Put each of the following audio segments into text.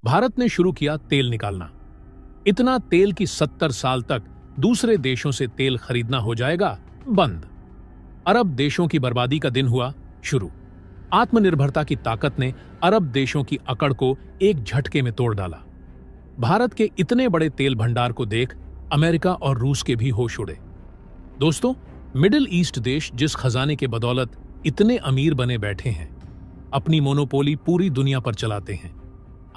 भारत ने शुरू किया तेल निकालना। इतना तेल कि 70 साल तक दूसरे देशों से तेल खरीदना हो जाएगा बंद। अरब देशों की बर्बादी का दिन हुआ शुरू। आत्मनिर्भरता की ताकत ने अरब देशों की अकड़ को एक झटके में तोड़ डाला। भारत के इतने बड़े तेल भंडार को देख अमेरिका और रूस के भी होश उड़े। दोस्तों, मिडिल ईस्ट देश जिस खजाने के बदौलत इतने अमीर बने बैठे हैं, अपनी मोनोपोली पूरी दुनिया पर चलाते हैं,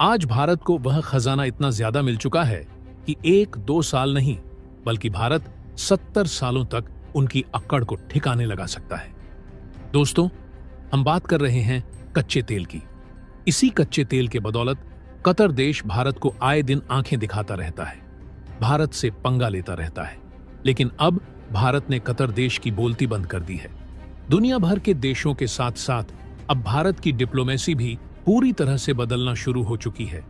आज भारत को वह खजाना इतना ज्यादा मिल चुका है कि 1-2 साल नहीं बल्कि भारत 70 सालों तक उनकी अक्कड़ को ठिकाने लगा सकता है। दोस्तों, हम बात कर रहे हैं कच्चे तेल की। इसी कच्चे तेल के बदौलत कतर देश भारत को आए दिन आंखें दिखाता रहता है, भारत से पंगा लेता रहता है। लेकिन अब भारत ने कतर देश की बोलती बंद कर दी है। दुनिया भर के देशों के साथ साथ अब भारत की डिप्लोमेसी भी पूरी तरह से बदलना शुरू हो चुकी है।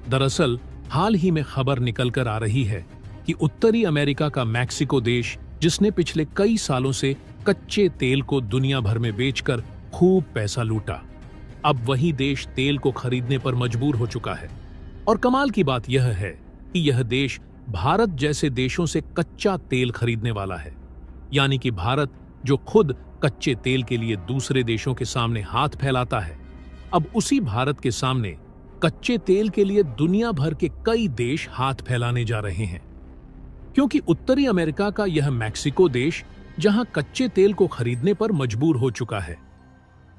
दरअसल हाल ही में खबर निकलकर आ रही है कि उत्तरी अमेरिका का मैक्सिको देश, जिसने पिछले कई सालों से कच्चे तेल को दुनिया भर में बेचकर खूब पैसा लूटा, अब वही देश तेल को खरीदने पर मजबूर हो चुका है। और कमाल की बात यह है कि यह देश भारत जैसे देशों से कच्चा तेल खरीदने वाला है। यानी कि भारत जो खुद कच्चे तेल के लिए दूसरे देशों के सामने हाथ फैलाता है, अब उसी भारत के सामने कच्चे तेल के लिए दुनिया भर के कई देश हाथ फैलाने जा रहे हैं। क्योंकि उत्तरी अमेरिका का यह मैक्सिको देश जहां कच्चे तेल को खरीदने पर मजबूर हो चुका है,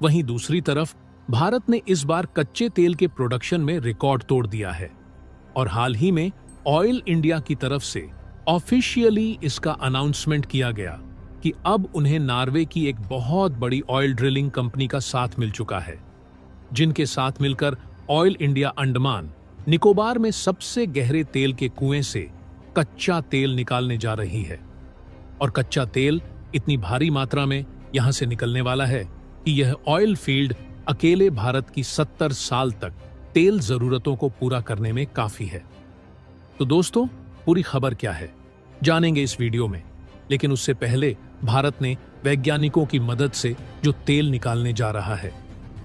वहीं दूसरी तरफ भारत ने इस बार कच्चे तेल के प्रोडक्शन में रिकॉर्ड तोड़ दिया है। और हाल ही में ऑयल इंडिया की तरफ से ऑफिशियली इसका अनाउंसमेंट किया गया कि अब उन्हें नॉर्वे की एक बहुत बड़ी ऑयल ड्रिलिंग कंपनी का साथ मिल चुका है, जिनके साथ मिलकर ऑयल इंडिया अंडमान निकोबार में सबसे गहरे तेल के कुएं से कच्चा तेल निकालने जा रही है। और कच्चा तेल इतनी भारी मात्रा में यहां से निकलने वाला है कि यह ऑयल फील्ड अकेले भारत की 70 साल तक तेल जरूरतों को पूरा करने में काफी है। तो दोस्तों, पूरी खबर क्या है जानेंगे इस वीडियो में। लेकिन उससे पहले भारत ने वैज्ञानिकों की मदद से जो तेल निकालने जा रहा है,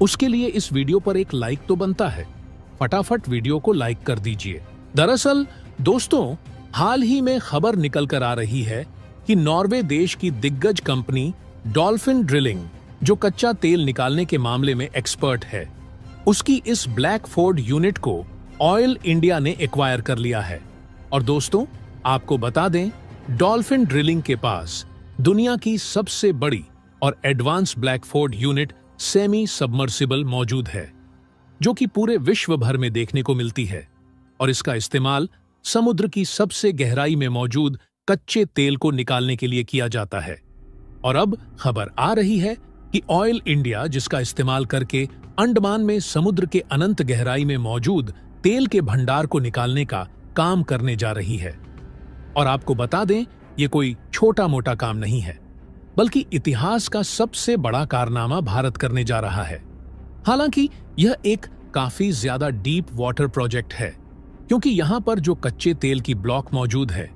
उसके लिए इस वीडियो पर एक लाइक तो बनता है। फटाफट वीडियो को लाइक कर दीजिए। दरअसल दोस्तों, हाल ही में खबर निकल कर आ रही है कि नॉर्वे देश की दिग्गज कंपनी डॉल्फिन ड्रिलिंग, जो कच्चा तेल निकालने के मामले में एक्सपर्ट है, उसकी इस ब्लैकफोर्ड यूनिट को ऑयल इंडिया ने एक्वायर कर लिया है। और दोस्तों, आपको बता दें, डॉल्फिन ड्रिलिंग के पास दुनिया की सबसे बड़ी और एडवांस ब्लैकफोर्ड यूनिट सेमी सबमर्सिबल मौजूद है, जो कि पूरे विश्व भर में देखने को मिलती है। और इसका इस्तेमाल समुद्र की सबसे गहराई में मौजूद कच्चे तेल को निकालने के लिए किया जाता है। और अब खबर आ रही है कि ऑयल इंडिया, जिसका इस्तेमाल करके अंडमान में समुद्र के अनंत गहराई में मौजूद तेल के भंडार को निकालने का काम करने जा रही है। और आपको बता दें, ये कोई छोटा मोटा काम नहीं है, बल्कि इतिहास का सबसे बड़ा कारनामा भारत करने जा रहा है। हालांकि यह एक काफी ज्यादा डीप वाटर प्रोजेक्ट है, क्योंकि यहां पर जो कच्चे तेल की ब्लॉक मौजूद है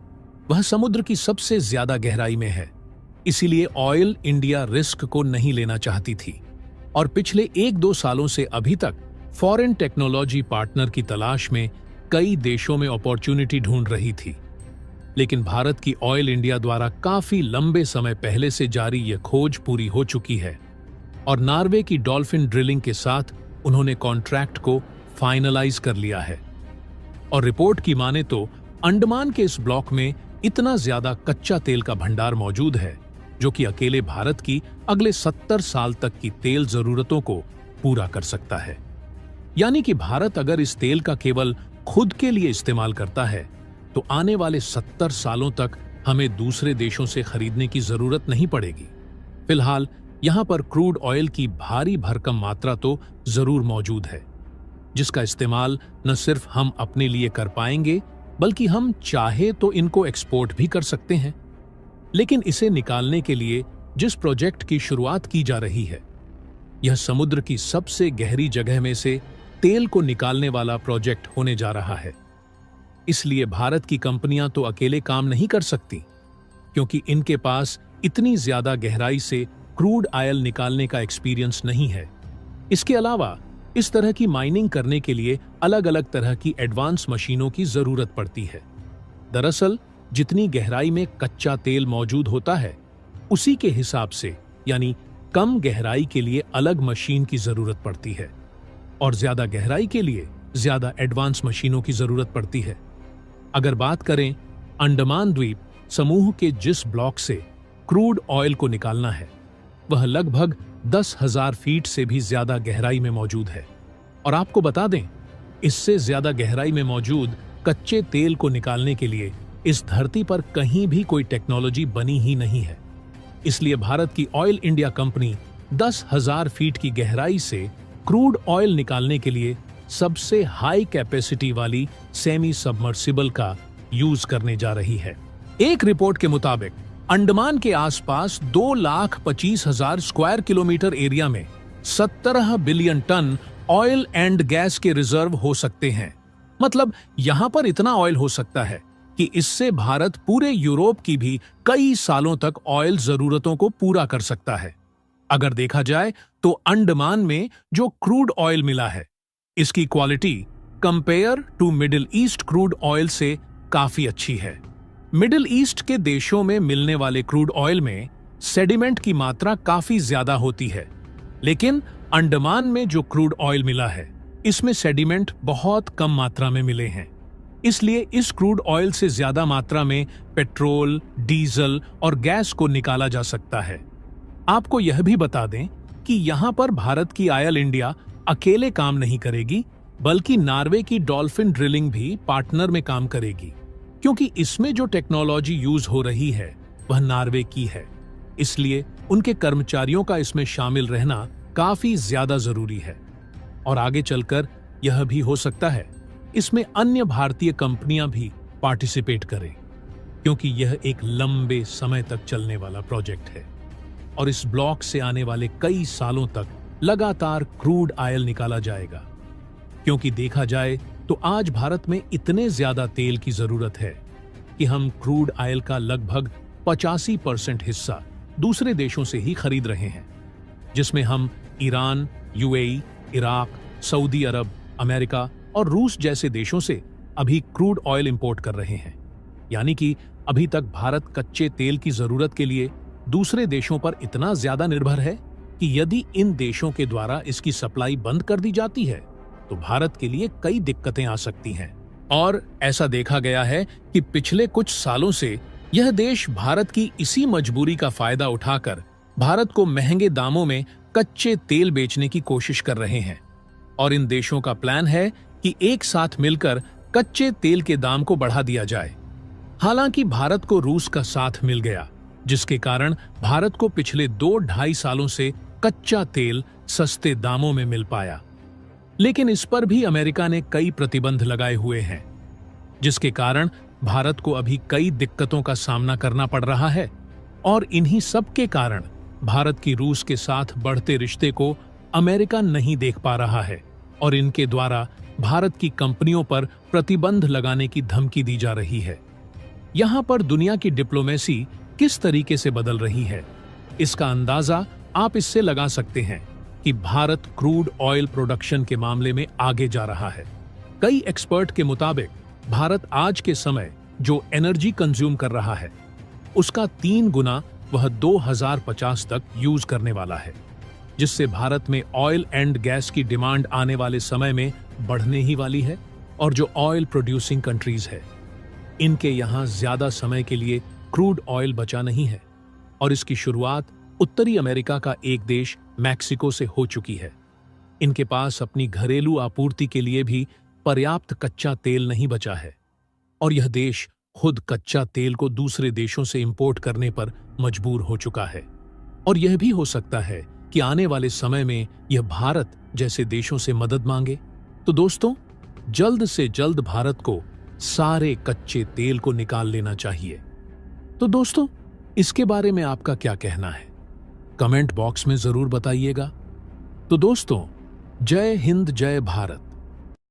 वह समुद्र की सबसे ज्यादा गहराई में है। इसीलिए ऑयल इंडिया रिस्क को नहीं लेना चाहती थी और पिछले 1-2 सालों से अभी तक फॉरेन टेक्नोलॉजी पार्टनर की तलाश में कई देशों में अपॉर्चुनिटी ढूंढ रही थी। लेकिन भारत की ऑयल इंडिया द्वारा काफी लंबे समय पहले से जारी यह खोज पूरी हो चुकी है और नॉर्वे की डॉल्फिन ड्रिलिंग के साथ उन्होंने कॉन्ट्रैक्ट को फाइनलाइज कर लिया है। और रिपोर्ट की माने तो अंडमान के इस ब्लॉक में इतना ज्यादा कच्चा तेल का भंडार मौजूद है, जो कि अकेले भारत की अगले 70 साल तक की तेल जरूरतों को पूरा कर सकता है। यानी कि भारत अगर इस तेल का केवल खुद के लिए इस्तेमाल करता है तो आने वाले 70 सालों तक हमें दूसरे देशों से खरीदने की जरूरत नहीं पड़ेगी। फिलहाल यहां पर क्रूड ऑयल की भारी भरकम मात्रा तो जरूर मौजूद है, जिसका इस्तेमाल न सिर्फ हम अपने लिए कर पाएंगे, बल्कि हम चाहे तो इनको एक्सपोर्ट भी कर सकते हैं। लेकिन इसे निकालने के लिए जिस प्रोजेक्ट की शुरुआत की जा रही है, यह समुद्र की सबसे गहरी जगह में से तेल को निकालने वाला प्रोजेक्ट होने जा रहा है। इसलिए भारत की कंपनियां तो अकेले काम नहीं कर सकती, क्योंकि इनके पास इतनी ज्यादा गहराई से क्रूड ऑयल निकालने का एक्सपीरियंस नहीं है। इसके अलावा इस तरह की माइनिंग करने के लिए अलग अलग तरह की एडवांस मशीनों की जरूरत पड़ती है। दरअसल जितनी गहराई में कच्चा तेल मौजूद होता है, उसी के हिसाब से यानी कम गहराई के लिए अलग मशीन की जरूरत पड़ती है और ज्यादा गहराई के लिए ज्यादा एडवांस मशीनों की जरूरत पड़ती है। अगर बात करें अंडमान द्वीप समूह के जिस ब्लॉक से क्रूड ऑयल को निकालना है, वह लगभग 10,000 फीट से भी ज्यादा गहराई में मौजूद है। और आपको बता दें, इससे ज्यादा गहराई में मौजूद कच्चे तेल को निकालने के लिए इस धरती पर कहीं भी कोई टेक्नोलॉजी बनी ही नहीं है। इसलिए भारत की ऑयल इंडिया कंपनी 10,000 फीट की गहराई से क्रूड ऑयल निकालने के लिए सबसे हाई कैपेसिटी वाली सेमी सबमर्सिबल का यूज करने जा रही है। एक रिपोर्ट के मुताबिक अंडमान के आसपास 2,25,000 स्क्वायर किलोमीटर एरिया में 17 billion ton oil and gas के रिजर्व हो सकते हैं। मतलब यहां पर इतना ऑयल हो सकता है कि इससे भारत पूरे यूरोप की भी कई सालों तक ऑयल जरूरतों को पूरा कर सकता है। अगर देखा जाए तो अंडमान में जो क्रूड ऑयल मिला है, इसकी quality compare to Middle East crude oil से काफी अच्छी है। मिडिल ईस्ट के देशों में मिलने वाले क्रूड ऑयल में सेडिमेंट की मात्रा काफी ज्यादा होती है, लेकिन अंडमान में जो क्रूड ऑयल मिला है, इसमें सेडिमेंट बहुत कम मात्रा में मिले हैं। इसलिए इस क्रूड ऑयल से ज्यादा मात्रा में पेट्रोल, डीजल और गैस को निकाला जा सकता है। आपको यह भी बता दें कि यहां पर भारत की ऑयल इंडिया अकेले काम नहीं करेगी, बल्कि नॉर्वे की डॉल्फिन ड्रिलिंग भी पार्टनर में काम करेगी, क्योंकि इसमें जो टेक्नोलॉजी यूज हो रही है वह नॉर्वे की है। इसलिए उनके कर्मचारियों का इसमें शामिल रहना काफी ज्यादा जरूरी है। और आगे चलकर यह भी हो सकता है इसमें अन्य भारतीय कंपनियां भी पार्टिसिपेट करें, क्योंकि यह एक लंबे समय तक चलने वाला प्रोजेक्ट है और इस ब्लॉक से आने वाले कई सालों तक लगातार क्रूड ऑयल निकाला जाएगा। क्योंकि देखा जाए तो आज भारत में इतने ज्यादा तेल की जरूरत है कि हम क्रूड ऑयल का लगभग 85% हिस्सा दूसरे देशों से ही खरीद रहे हैं, जिसमें हम ईरान, यूएई, इराक, सऊदी अरब, अमेरिका और रूस जैसे देशों से अभी क्रूड ऑयल इंपोर्ट कर रहे हैं। यानी कि अभी तक भारत कच्चे तेल की जरूरत के लिए दूसरे देशों पर इतना ज्यादा निर्भर है कि यदि इन देशों के द्वारा इसकी सप्लाई बंद कर दी जाती है तो भारत के लिए कई दिक्कतें आ सकती हैं। और ऐसा देखा गया है कि पिछले कुछ सालों से यह देश भारत की इसी मजबूरी का फायदा उठाकर भारत को महंगे दामों में कच्चे तेल बेचने की कोशिश कर रहे हैं। और इन देशों का प्लान है कि एक साथ मिलकर कच्चे तेल के दाम को बढ़ा दिया जाए। हालांकि भारत को रूस का साथ मिल गया, जिसके कारण भारत को पिछले 2-2.5 सालों से कच्चा तेल सस्ते दामों में मिल पाया। लेकिन इस पर भी अमेरिका ने कई प्रतिबंध लगाए हुए हैं, जिसके कारण भारत को अभी कई दिक्कतों का सामना करना पड़ रहा है। और इन्हीं सब के कारण भारत की रूस के साथ बढ़ते रिश्ते को अमेरिका नहीं देख पा रहा है और इनके द्वारा भारत की कंपनियों पर प्रतिबंध लगाने की धमकी दी जा रही है। यहां पर दुनिया की डिप्लोमेसी किस तरीके से बदल रही है, इसका अंदाजा आप इससे लगा सकते हैं कि भारत क्रूड ऑयल प्रोडक्शन के मामले में आगे जा रहा है। कई एक्सपर्ट के मुताबिक भारत आज के समय जो एनर्जी कंज्यूम कर रहा है, उसका 3 गुना वह 2050 तक यूज करने वाला है, जिससे भारत में ऑयल एंड गैस की डिमांड आने वाले समय में बढ़ने ही वाली है। और जो ऑयल प्रोड्यूसिंग कंट्रीज है, इनके यहां ज्यादा समय के लिए क्रूड ऑयल बचा नहीं है और इसकी शुरुआत उत्तरी अमेरिका का एक देश मैक्सिको से हो चुकी है। इनके पास अपनी घरेलू आपूर्ति के लिए भी पर्याप्त कच्चा तेल नहीं बचा है और यह देश खुद कच्चा तेल को दूसरे देशों से इंपोर्ट करने पर मजबूर हो चुका है। और यह भी हो सकता है कि आने वाले समय में यह भारत जैसे देशों से मदद मांगे। तो दोस्तों, जल्द से जल्द भारत को सारे कच्चे तेल को निकाल लेना चाहिए। तो दोस्तों, इसके बारे में आपका क्या कहना है, कमेंट बॉक्स में जरूर बताइएगा। तो दोस्तों, जय हिंद, जय भारत।